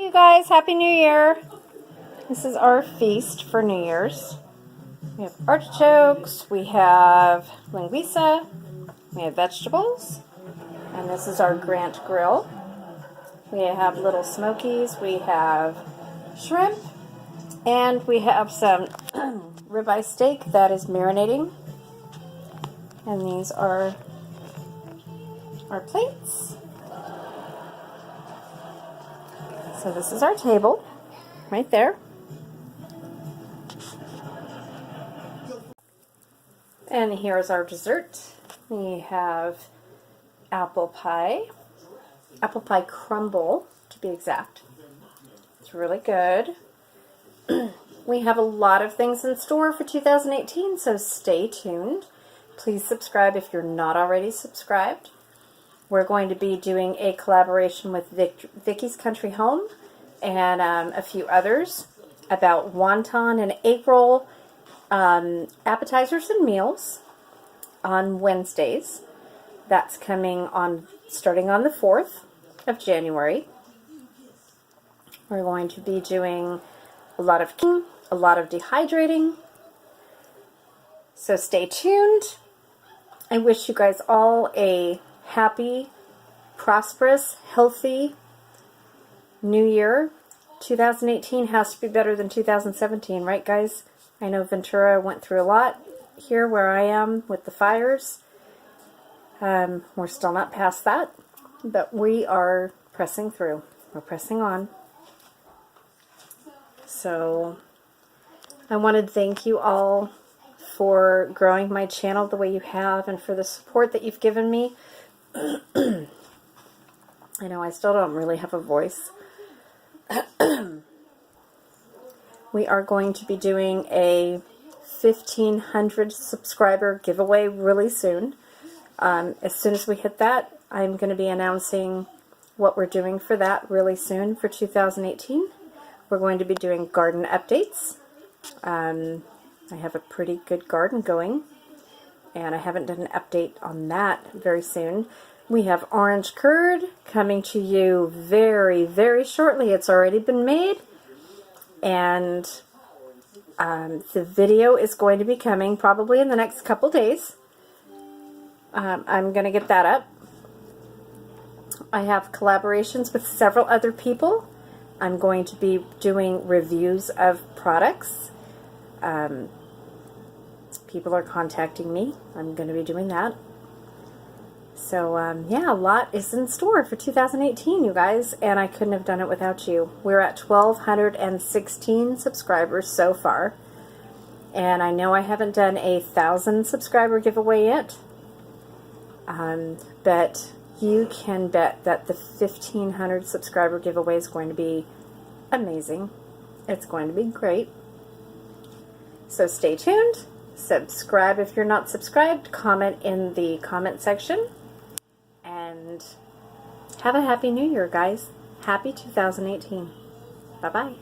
you guys. Happy New Year. This is our feast for New Year's. We have artichokes, we have linguiça, we have vegetables, and this is our Grant grill. We have little smokies, we have shrimp, and we have some ribeye steak that is marinating. And these are our plates. So this is our table, right there. And here's our dessert. We have apple pie crumble to be exact. It's really good. We have a lot of things in store for 2018, so stay tuned. Please subscribe if you're not already subscribed. We're going to be doing a collaboration with Vicky's Country Home and a few others about wonton and egg roll appetizers and meals on Wednesdays. That's coming on starting on the 4th of January. We're going to be doing a lot of dehydrating. So stay tuned. I wish you guys all a happy, prosperous, healthy New Year. 2018 has to be better than 2017, right guys? I know Ventura went through a lot here where I am with the fires. We're still not past that, but we are pressing through. We're pressing on. So I want to thank you all for growing my channel the way you have and for the support that you've given me. I know I still don't really have a voice. We are going to be doing a 1,500 subscriber giveaway really soon. As soon as we hit that, I'm going to be announcing what we're doing for that really soon for 2018. We're going to be doing garden updates. I have a pretty good garden going, and I haven't done an update on that very soon. We have orange curd coming to you very, very shortly. It's already been made, and the video is going to be coming probably in the next couple days. I'm going to get that up. I have collaborations with several other people. I'm going to be doing reviews of products. People are contacting me. I'm going to be doing that. So, yeah, a lot is in store for 2018, you guys, and I couldn't have done it without you. We're at 1,216 subscribers so far, and I know I haven't done a 1,000 subscriber giveaway yet, but you can bet that the 1,500 subscriber giveaway is going to be amazing. It's going to be great. So stay tuned. Subscribe if you're not subscribed. Comment in the comment section. And have a happy new year, guys. Happy 2018. Bye-bye.